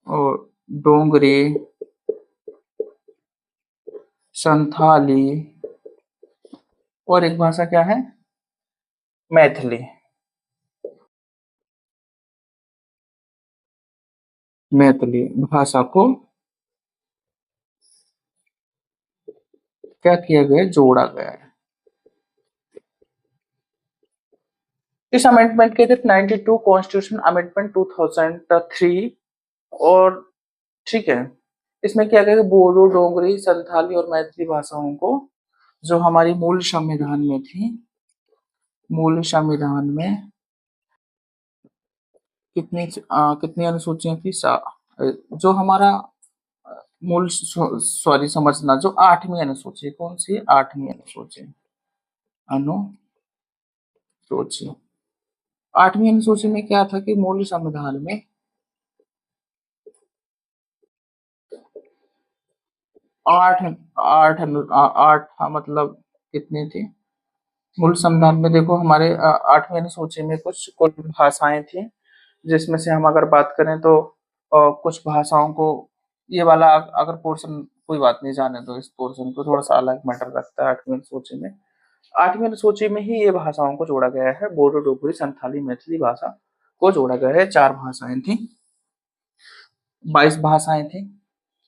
और डोगरी, संथाली और एक भाषा क्या है, मैथिली, मैथिली भाषा को क्या किया गया, जोड़ा गया है। इस अमेंडमेंट के तहत 92 कॉन्स्टिट्यूशन अमेंडमेंट 2003 और, ठीक है, इसमें क्या गया, बोडो, डोगरी, संथाली और मैथिली भाषाओं को जो हमारी मूल संविधान में थी, मूल संविधान में कितनी अनुसूचियां थी, जो हमारा मूल सॉरी समझना, जो 8वीं अनुसूची, कौन सी 8वीं अनुसूची, अनुसूची, 8वीं अनुसूची में क्या था कि मूल संविधान में 8 8 8, हाँ, मतलब कितनी थी मूल संविधान में? देखो हमारे 8वीं अनुसूची में कुछ भाषाएं थी, जिसमें से हम अगर बात करें तो कुछ भाषाओं को, ये वाला अगर पोर्शन, कोई बात नहीं, जाने दो, इस पोर्शन को थोड़ा सा अलग मैटर रखता है 8वीं अनुसूची में। 8वीं अनुसूची में ही ये भाषाओं को जोड़ा गया है, बोडो डोगरी संथाली मैथिली भाषा को जोड़ा गया है। 4 भाषाएं थी, 22 भाषाएं थी,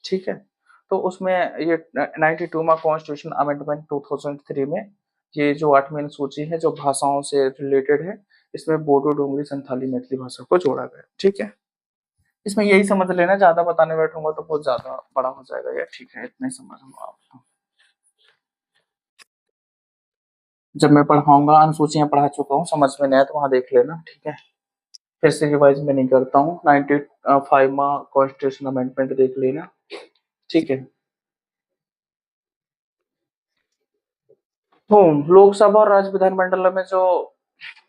ठीक है। तो उसमें ये 92वां कॉन्स्टिट्यूशन अमेंडमेंट 2003 में ये जो 8वीं अनुसूची है जो भाषाओं से रिलेटेड है, इसमें बोडो डोगरी संथाली मैथिली भाषा को जोड़ा गया, ठीक है। इसमें यही समझ लेना, ज्यादा बताने बैठूंगा तो बहुत ज्यादा बड़ा हो जाएगा यार, ठीक है, इतना ही समझ लो आप। जब मैं पढ़ाऊंगा, अनुसूचियां पढ़ा चुका हूँ, समझ में नहीं आया तो वहां देख लेना, ठीक है। फिर से रिवाइज में नहीं करता हूँ। 95वां कॉन्स्टिट्यूशन अमेंडमेंट देख लेना, ठीक है। तो लोकसभा और राज्य विधानमंडल में जो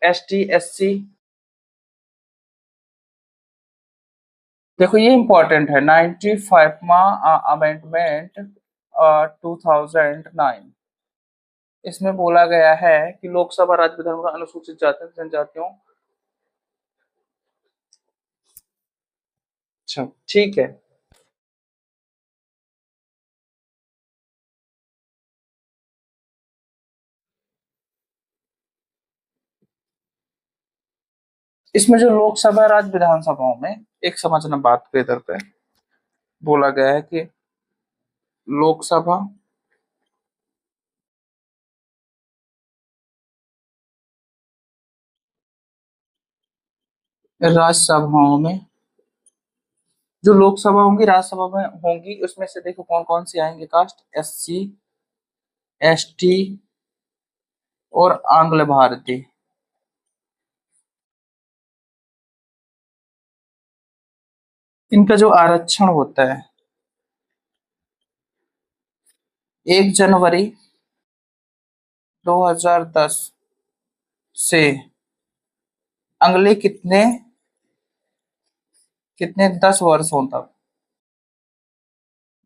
ST SC, देखो ये इंपॉर्टेंट है, 95वां अमेंडमेंट 2009, इसमें बोला गया है कि लोकसभा राज्य विधानसभा अनुसूचित जाति जनजातियों, अच्छा ठीक है। इसमें जो लोकसभा राज्य विधानसभाओं में, एक समझना बात को इधर पे बोला गया है कि लोकसभा राज्यसभाओं में, जो लोकसभा होंगी राज्यसभा में होंगी, उसमें से देखो कौन कौन सी आएंगे कास्ट, SC ST और आंग्ल भारतीय। इनका जो आरक्षण होता है 1 जनवरी 2010 से अगले कितने कितने 10 वर्षों तक,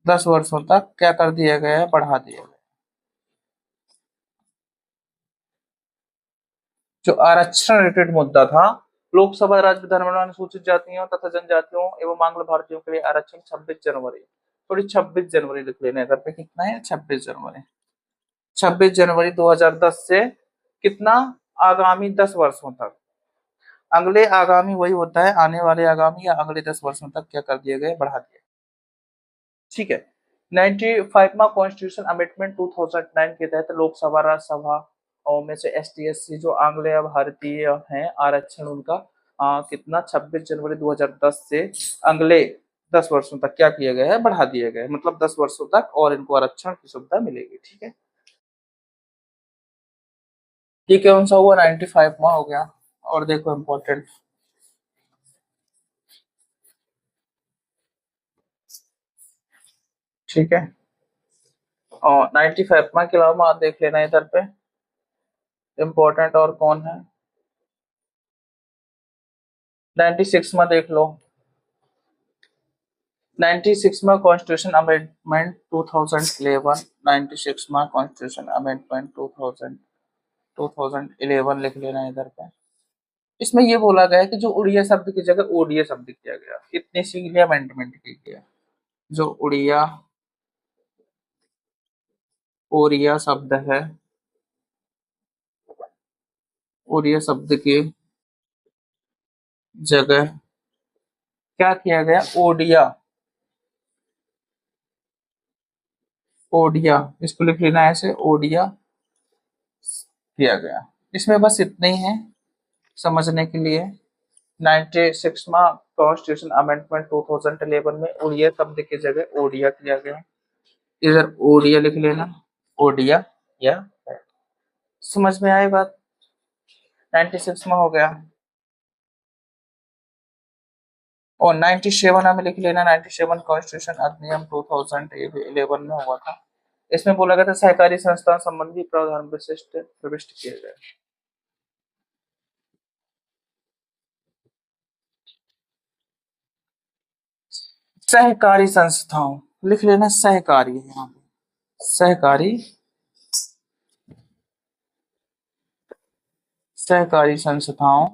10 वर्षों तक क्या कर दिया गया है, बढ़ा दिया गया। जो आरक्षण रिलेटेड मुद्दा था, लोकसभा राज्य विधानमंडल अनुसूचित जातियों तथा जनजातियों एवं आंग्ल भारतीयों के लिए आरक्षण 26 जनवरी, थोड़ी 26 जनवरी लिख लेना है घर पे, कितना है 26 जनवरी, 26 जनवरी 2010 से कितना, आगामी 10 वर्षों तक, अगले आगामी वही होता है, आने वाले आगामी या अगले 10 वर्षों तक क्या कर दिए गए, बढ़ा दिए, ठीक है। 95वां कॉन्स्टिट्यूशन अमेंडमेंट 2009 के तहत लोकसभा राज्यसभा और में से ST SC जो आंग्लेय भारतीय हैं, आरक्षण उनका कितना 26 जनवरी 2010 से अगले 10 वर्षों तक क्या किया गया है, बढ़ा दिया गया है, मतलब 10 वर्षों तक और इनको आरक्षण की सुविधा मिलेगी, ठीक है। ये कौन सा हुआ, 95वां हो गया। और देखो इम्पोर्टेंट, ठीक है। और 95वां के अलावा देख लेना इधर पे इम्पोर्टेंट और कौन है, 96वां देख लो, 96वां कॉन्स्टिट्यूशन अमेंडमेंट 2011, 96वां कॉन्स्टिट्यूशन अमेंडमेंट 2011 लिख लेना इधर पे। इसमें ये बोला गया है कि जो उड़िया शब्द की जगह ओडिया शब्द किया गया, इतनी सी अमेंडमेंट की गया। जो उड़िया ओरिया शब्द है, ओरिया शब्द की जगह क्या किया गया, ओडिया, ओडिया, इसको लिख लेना ऐसे, ओडिया किया गया। इसमें बस इतने ही है समझने के लिए। 96वां कॉन्स्टिट्यूशन अमेंडमेंट 2011 में उड़िया शब्द की जगह ओडिया किया गया, इधर ओडिया लिख लेना, ओडिया, या समझ में आई बात, 96 में हो गया। और 97 हमें लिख लेना, 97 कॉन्स्टिट्यूशन अधिनियम 2011 में हुआ था। इसमें बोला गया था सहकारी संस्थान संबंधी प्रावधान विशिष्ट प्रविष्ट किए गए। सहकारी संस्थाओं लिख लेना, सहकारी है यहाँ पे, सहकारी, सहकारी संस्थाओं,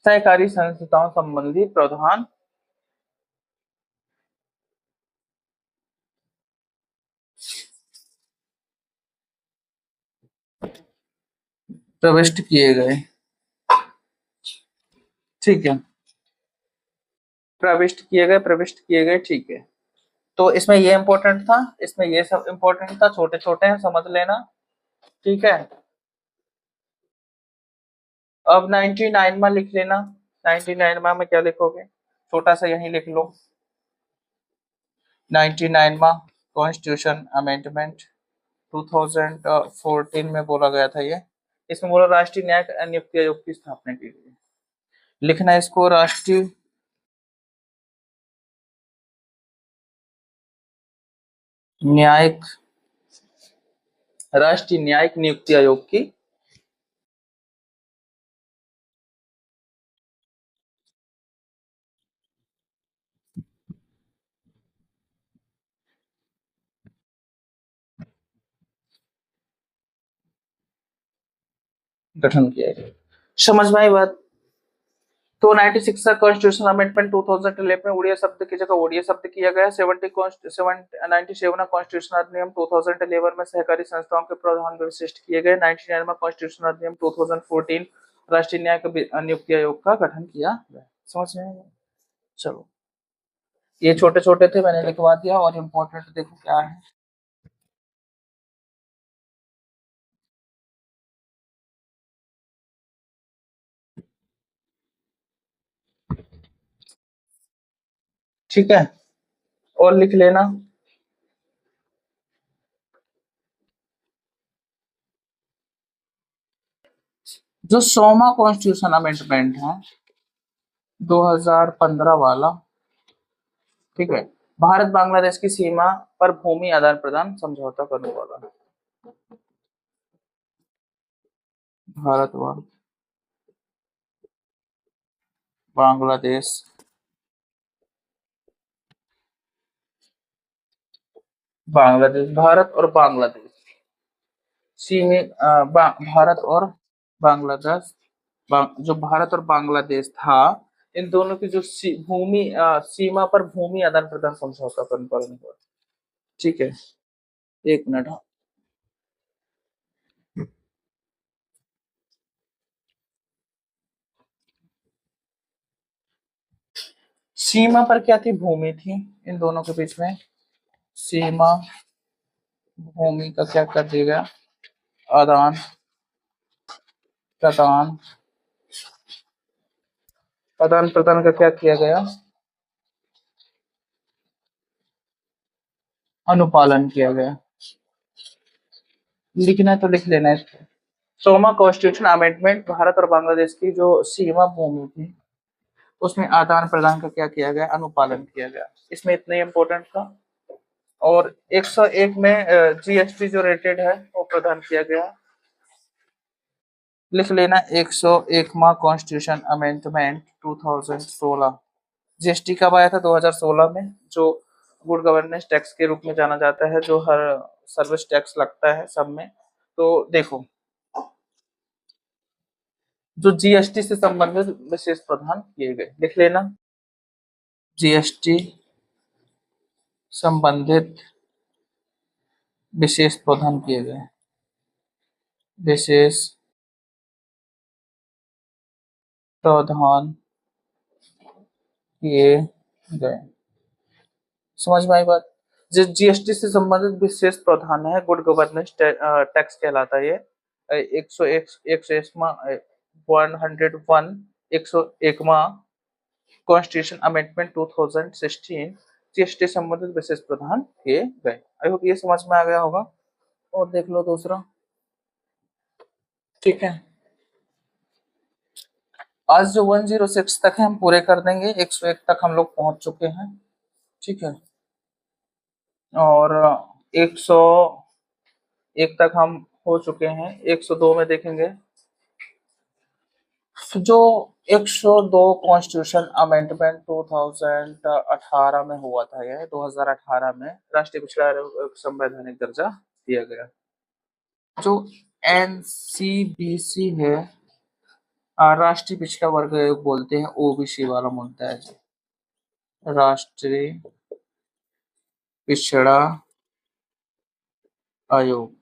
सहकारी संस्थाओं संबंधी प्रावधान प्रविष्ट किए गए। ठीक है, प्रविष्ट किए गए, ठीक है। तो इसमें ये इंपॉर्टेंट था, इसमें ये सब इंपॉर्टेंट था, छोटे छोटे हैं, समझ लेना। ठीक है, अब 99 में लिख लेना। 99 में क्या लिखोगे, छोटा सा यही लिख लो। 99 में कॉन्स्टिट्यूशन अमेंडमेंट 2014 में बोला गया था ये। इसमें बोला राष्ट्रीय न्यायिक नियुक्ति आयोग की स्थापना की गई। लिखना इसको, राष्ट्रीय न्यायिक, राष्ट्रीय न्यायिक नियुक्ति आयोग की गठन किया गया। समझ में आई बात। तो 96 का कॉन्स्टिट्यूशन अमेंडमेंट 2011 में उड़िया शब्द की जगह ओडिया शब्द किया गया। 97 कॉन्स्टिट्यूशन अधिनियम 2011 में सहकारी संस्थाओं के प्रावधान विशिष्ट किए गए। 99 में कॉन्स्टिट्यूशन अधिनियम 2014 राष्ट्रीय न्यायिक नियुक्ति आयोग का गठन किया गया। समझ में आया? चलो, ये छोटे छोटे थे, मैंने लिखवा दिया। और इम्पोर्टेंट देखो क्या है। ठीक है, और लिख लेना, जो 100वां कॉन्स्टिट्यूशन अमेंडमेंट है 2015 वाला, ठीक है, भारत बांग्लादेश की सीमा पर भूमि आदान प्रदान समझौता करने वाला। भारत व बांग्लादेश, भारत और बांग्लादेश भारत और बांग्लादेश, जो भारत और बांग्लादेश था, इन दोनों की जो भूमि सीमा पर भूमि आदान प्रदान समझौता करने वाला। ठीक है, एक मिनट। हाँ, सीमा पर क्या थी, भूमि थी इन दोनों के बीच में। सीमा भूमि का क्या कर दिया गया, आदान प्रदान, आदान प्रदान का क्या किया गया, अनुपालन किया गया। लिखना है तो लिख लेना है इसको। 100वां कॉन्स्टिट्यूशन अमेंडमेंट भारत और बांग्लादेश की जो सीमा भूमि थी उसमें आदान प्रदान का क्या किया गया, अनुपालन किया गया। इसमें इतना इंपॉर्टेंट था। और 101 में जीएसटी जो रेटेड है वो प्रदान किया गया। लिख लेना 101वां कॉन्स्टिट्यूशन अमेंडमेंट 2016। जीएसटी कब आया था, 2016 में, जो गुड गवर्नेंस टैक्स के रूप में जाना जाता है, जो हर सर्विस टैक्स लगता है सब में। तो देखो, जो जीएसटी से संबंधित विशेष प्रावधान किए गए, लिख लेना, जीएसटी संबंधित विशेष प्रावधान किए गए, विशेष प्रावधान किए गए। समझ में आई बात। जो जीएसटी से संबंधित विशेष प्रावधान है, गुड गवर्नेंस टैक्स कहलाता है ये। 101 कॉन्स्टिट्यूशन अमेंडमेंट 2016 जीएसटी संबंधित विशेष प्रावधान किए गए। आई होप ये समझ में आ गया होगा। और देख लो दूसरा। ठीक है, आज जो 106 तक है हम पूरे कर देंगे, 101 तक हम लोग पहुंच चुके हैं, ठीक है। और 101 तक हम हो चुके हैं। 102 में देखेंगे जो 102 कॉन्स्टिट्यूशन अमेंडमेंट 2018 में हुआ था, यह 2018 में राष्ट्रीय पिछड़ा संवैधानिक दर्जा दिया गया। जो एनसीबीसी है, राष्ट्रीय पिछड़ा वर्ग आयोग बोलते हैं, ओबीसी वाला मुद्दा है जी। राष्ट्रीय पिछड़ा आयोग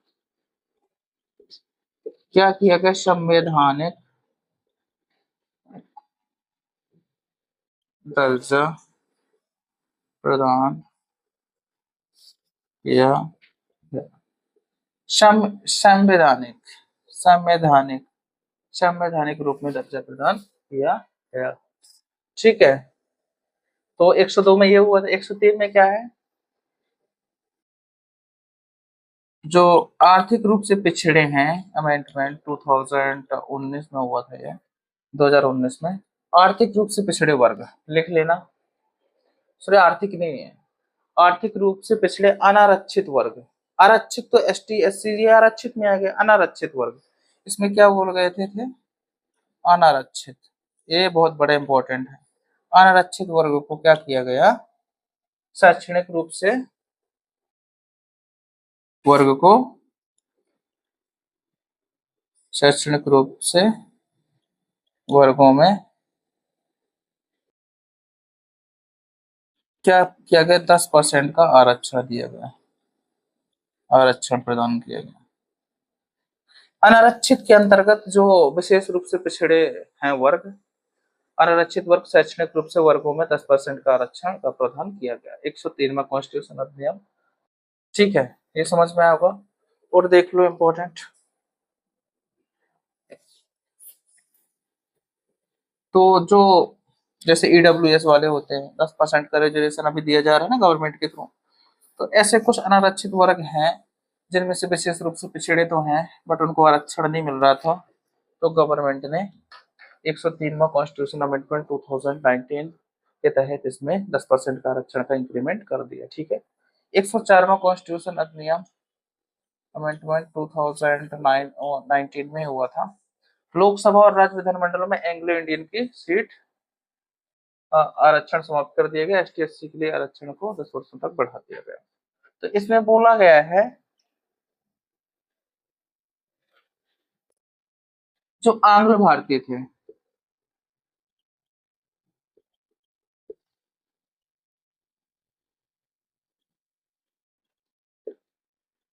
क्या किया गया, संवैधानिक दर्जा प्रदान किया गया। संवैधानिक संवैधानिक संवैधानिक रूप में दर्जा प्रदान किया गया, ठीक है। तो 102 में ये हुआ था। 103 में क्या है, जो आर्थिक रूप से पिछड़े हैं, अमेंडमेंट 2019 में हुआ था ये, 2019 में। आर्थिक रूप से पिछड़े वर्ग लिख लेना, सॉरी आर्थिक नहीं है, आर्थिक रूप से पिछड़े अनारक्षित वर्ग। आरक्षित तो एसटी एससी ये आरक्षित में आ गया, अनारक्षित वर्ग इसमें क्या बोल गए थे अनारक्षित। ये बहुत बड़ा इंपॉर्टेंट है। अनारक्षित वर्ग को क्या किया गया, शैक्षणिक रूप से वर्ग को शैक्षणिक रूप से वर्गों में क्या किया गया, 10% का आरक्षण दिया गया, आरक्षण प्रदान किया गया। अनारक्षित के अंतर्गत जो विशेष रूप से पिछड़े हैं वर्ग, अनारक्षित वर्ग शैक्षणिक रूप से वर्गों में 10% का आरक्षण का प्रावधान किया गया, 103वां कॉन्स्टिट्यूशन अधिनियम, ठीक है। ये समझ में आया होगा। और देख लो इम्पोर्टेंट, तो जो जैसे ईडब्ल्यूएस वाले होते हैं, 10% का रिजर्वेशन अभी दिया जा रहा है ना गवर्नमेंट के थ्रू, तो ऐसे कुछ अनारक्षित वर्ग हैं जिनमें से विशेष रूप से पिछड़े तो हैं बट उनको आरक्षण नहीं मिल रहा था, तो गवर्नमेंट ने 103वां कॉन्स्टिट्यूशन अमेंडमेंट 2019 के तहत इसमें 10% का आरक्षण का इंक्रीमेंट कर दिया, ठीक है। 104वां कॉन्स्टिट्यूशन अधिनियम अमेंडमेंट 2019 में हुआ था। लोकसभा और राज्य विधानमंडलों में एंग्लो इंडियन की सीट आरक्षण समाप्त कर दिया गया, एसटी एससी के लिए आरक्षण को 10 वर्षों तक बढ़ा दिया गया। तो इसमें बोला गया है जो आंग्ल भारतीय थे,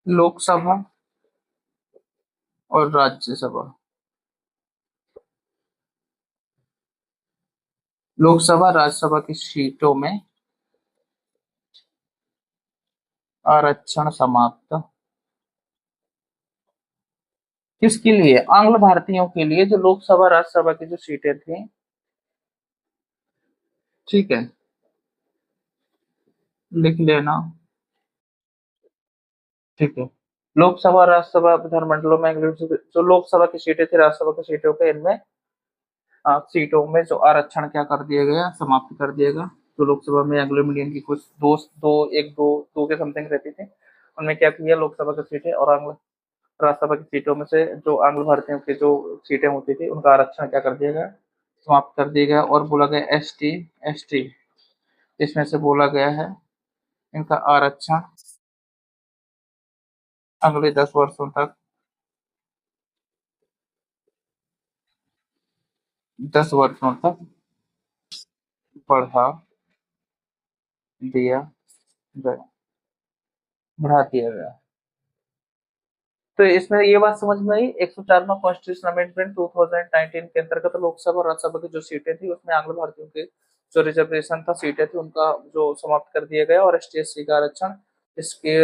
लोकसभा और राज्यसभा, लोकसभा राज्यसभा की सीटों में आरक्षण समाप्त किसके लिए, आंग्ल भारतीयों के लिए, जो लोकसभा राज्यसभा की जो सीटें थी, ठीक है, लिख लेना, ठीक है। लोकसभा राज्यसभा विधानमंडलों में जो लोकसभा की सीटें थी, राज्यसभा की सीटों के इनमें सीटों में जो आरक्षण क्या कर दिया गया, समाप्त कर दिया गया। जो लोकसभा में एंग्लो इंडियन की कुछ दो दो एक दो दो के समथिंग रहती थी, उनमें क्या किया, लोकसभा की सीटें और आंग्ल राज्यसभा की सीटों में से जो आंग्ल भारतीयों की जो सीटें होती थी उनका आरक्षण क्या कर दिया गया, समाप्त कर दिया गया। और बोला गया एसटी एसटी, इसमें से बोला गया है इनका आरक्षण अगले 10 वर्षों तक 10 वर्षों तक बढ़ा दिया गया, बढ़ा दिया गया। तो इसमें ये बात समझ में आई, 104वां कॉन्स्टिट्यूशन अमेंडमेंट 2019 के अंतर्गत लोकसभा और राज्यसभा की जो सीटें थी उसमें आंग्ल भारतीयों के जो रिजर्वेशन था, सीटें थी, उनका जो समाप्त कर दिया गया। और एसटी एससी का आरक्षण इसके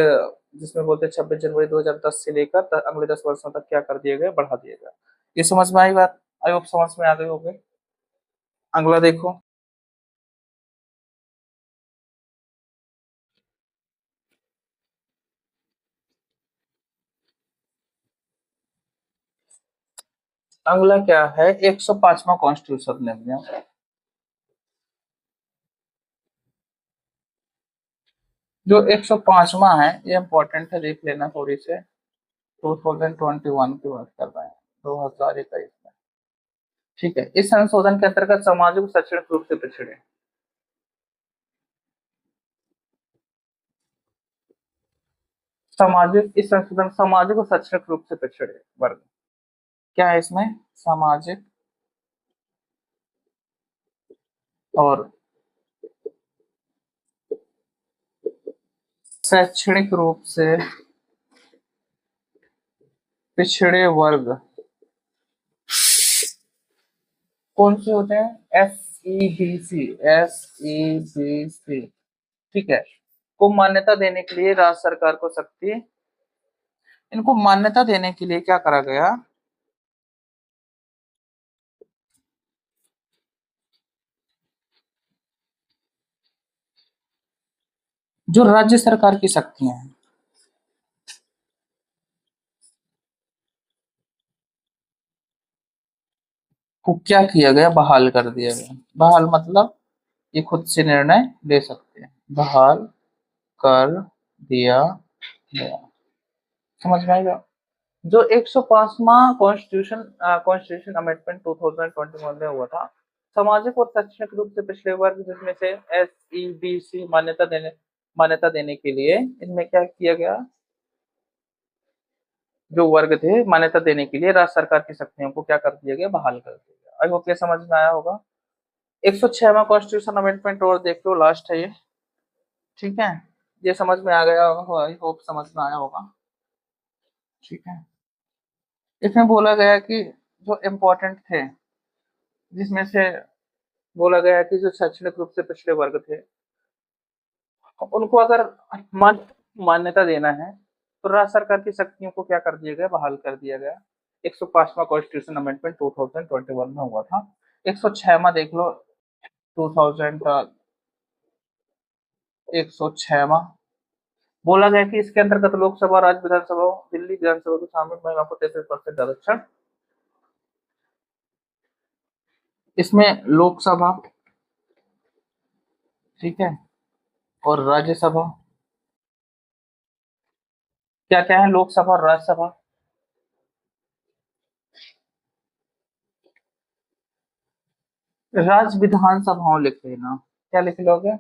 जिसमें बोलते 26 जनवरी 2010 से लेकर अगले 10 वर्षों तक क्या कर दिया गया, बढ़ा दिया गया। ये समझ में आई बात, आई होप समझ में आ गई होगी। अगला देखो, अगला क्या है, 105वां कॉन्स्टिट्यूशन ने दिया। जो 105वां है ये इम्पोर्टेंट है, देख लेना थोड़ी से। 2021 की बात कर रहे हैं, 2021 में। ठीक है, इस संशोधन के अंतर्गत सामाजिक शैक्षणिक रूप से पिछड़े, सामाजिक, इस संशोधन सामाजिक और शैक्षणिक रूप से पिछड़े वर्ग, क्या है इसमें, सामाजिक और शैक्षणिक रूप से पिछड़े वर्ग कौन से होते हैं, SEBC, SEBC। ठीक है, को मान्यता देने के लिए राज्य सरकार को शक्ति, इनको मान्यता देने के लिए क्या करा गया, जो राज्य सरकार की शक्तियां हैं, को क्या किया गया, बहाल कर दिया गया। बहाल मतलब ये खुद से निर्णय ले सकते हैं, बहाल कर दिया गया। समझ में आएगा। जो 105वां कॉन्स्टिट्यूशन अमेंडमेंट 2021 में हुआ था, सामाजिक और शैक्षणिक रूप से पिछड़े वर्ग, जिसमें से SEBC मान्यता देने के लिए इनमें क्या किया गया, जो वर्ग थे मान्यता देने के लिए राज्य सरकार की शक्तियों को क्या कर दिया गया, बहाल कर दिया गया। आई होप ये समझ में आया होगा। 106वां कॉन्स्टिट्यूशन अमेंडमेंट और देख लो, लास्ट है ये। ठीक है, ये समझ में आ गया होगा, आई होप समझ में आया होगा। ठीक है, इसमें बोला गया कि जो इम्पोर्टेंट थे, जिसमें से बोला गया कि जो शैक्षणिक रूप से पिछड़े वर्ग थे, उनको अगर मान मान्यता देना है तो राज्य सरकार की शक्तियों को क्या कर दिया गया, बहाल कर दिया गया। 105वां कॉन्स्टिट्यूशन अमेंडमेंट 2021 में हुआ था। 106वां देख लो, 2000 106वां बोला गया कि इसके अंतर्गत लोकसभा, राज्य विधानसभा, दिल्ली विधानसभा को शामिल महिला को 33% आरक्षण। इसमें लोकसभा, ठीक है, और राज्यसभा, क्या क्या है, लोकसभा और राज्यसभा। राज्य विधानसभाओं लिख लेना, क्या लिख लोगे,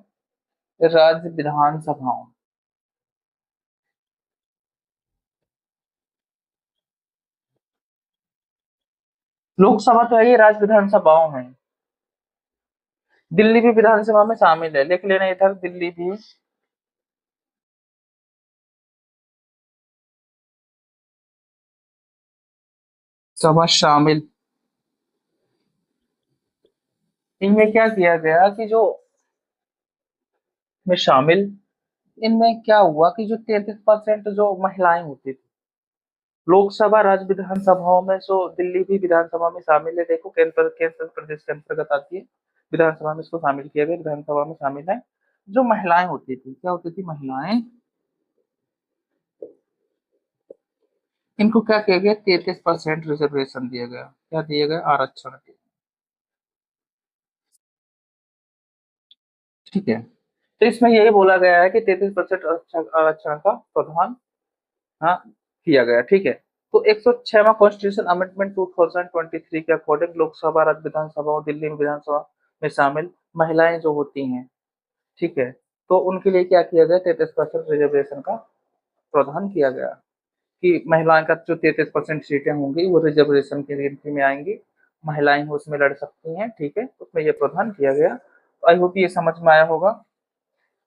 राज्य विधानसभाओं। लोकसभा तो है, ये राज्य विधानसभाओं में। दिल्ली भी विधानसभा में शामिल है, लिख लेना इधर, दिल्ली भी सभा शामिल। इनमें क्या किया गया कि जो में शामिल, इनमें क्या हुआ कि जो 33% जो महिलाएं होती थी लोकसभा, राज्य विधानसभाओं में, सो दिल्ली भी विधानसभा में शामिल है। देखो, केंद्र प्रदेश के अंतर्गत आती है, विधानसभा में इसको शामिल किया गया, विधानसभा में शामिल है। जो महिलाएं होती थी, क्या होती थी, महिलाएं, इनको क्या किया गया, 33% रिजर्वेशन दिया गया, क्या दिया गया, आरक्षण दिया। ठीक है, तो इसमें यही बोला गया है कि 33% आरक्षण का प्रावधान, हाँ, किया गया। ठीक है, तो 106वां कॉन्स्टिट्यूशन अमेंडमेंट 2023 के अकॉर्डिंग लोकसभा, राज्य विधानसभा और दिल्ली विधानसभा में शामिल महिलाएं जो होती हैं, ठीक है, तो उनके लिए क्या किया गया, 33% रिजर्वेशन का प्रावधान किया गया, कि महिलाएं का जो 33% सीटें होंगी वो रिजर्वेशन की गिनती में आएंगी, महिलाएं उसमें लड़ सकती हैं। ठीक है, उसमें ये प्रावधान किया गया। आई होप ये समझ में आया होगा।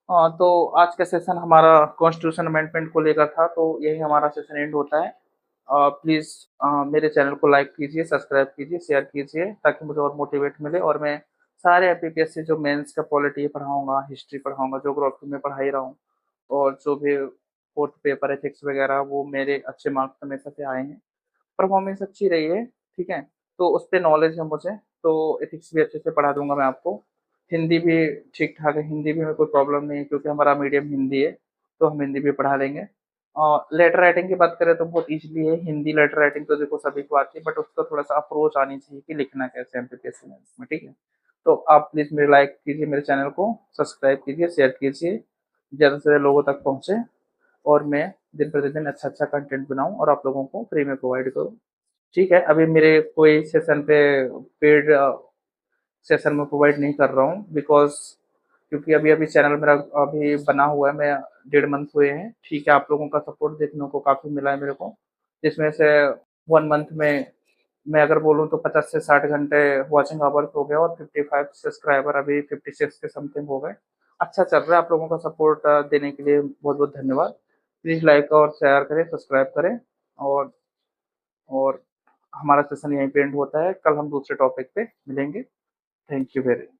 तो आज का सेशन हमारा कॉन्स्टिट्यूशन अमेंडमेंट को लेकर था, तो यही हमारा सेशन एंड होता है। प्लीज़ मेरे चैनल को लाइक कीजिए, सब्सक्राइब कीजिए, शेयर कीजिए, ताकि मुझे और मोटिवेट मिले, और मैं सारे एमपीपीएससी जो मेंस का पॉलिटी पढ़ाऊंगा, हिस्ट्री पढ़ाऊंगा, ज्योग्राफी में पढ़ा ही रहा हूँ, और जो भी फोर्थ पेपर एथिक्स वगैरह, वो मेरे अच्छे मार्क्स हमेशा से आए हैं, परफॉर्मेंस अच्छी रही है। ठीक है, तो उस पर नॉलेज है मुझे, तो एथिक्स भी अच्छे से पढ़ा दूंगा मैं आपको। हिंदी भी ठीक ठाक है, हिंदी भी में कोई प्रॉब्लम नहीं है, क्योंकि हमारा मीडियम हिंदी है, तो हम हिंदी भी पढ़ा देंगे। लेटर राइटिंग की बात करें तो बहुत ईज़िली है, हिंदी लेटर राइटिंग तो देखो सभी को आती है, बट उसका थोड़ा-सा अप्रोच आनी चाहिए कि लिखना कैसे है एमपीपीएससी मेंस में, ठीक है? तो आप प्लीज़ मेरे लाइक कीजिए मेरे चैनल को, सब्सक्राइब कीजिए, शेयर कीजिए, ज़्यादा से ज़्यादा लोगों तक पहुँचे और मैं दिन प्रतिदिन अच्छा-अच्छा कंटेंट बनाऊँ और आप लोगों को फ्री में प्रोवाइड करूँ। ठीक है, अभी मेरे कोई सेशन पे पेड सेशन में प्रोवाइड नहीं कर रहा हूँ बिकॉज़ क्योंकि अभी-अभी चैनल मेरा अभी बना हुआ है, मैं 1.5 मंथ हुए हैं। ठीक है, आप लोगों का सपोर्ट देखने को काफ़ी मिला है मेरे को, जिसमें से 1 मंथ में मैं अगर बोलूँ तो 50 से 60 घंटे वॉचिंग आवर्स हो गए और 55 सब्सक्राइबर अभी 56 के समथिंग हो गए। अच्छा चल रहा है, आप लोगों का सपोर्ट देने के लिए बहुत-बहुत धन्यवाद। प्लीज़ लाइक और शेयर करें, सब्सक्राइब करें और और हमारा सेशन यहीं पे एंड होता है। कल हम दूसरे टॉपिक पे मिलेंगे। Thank you very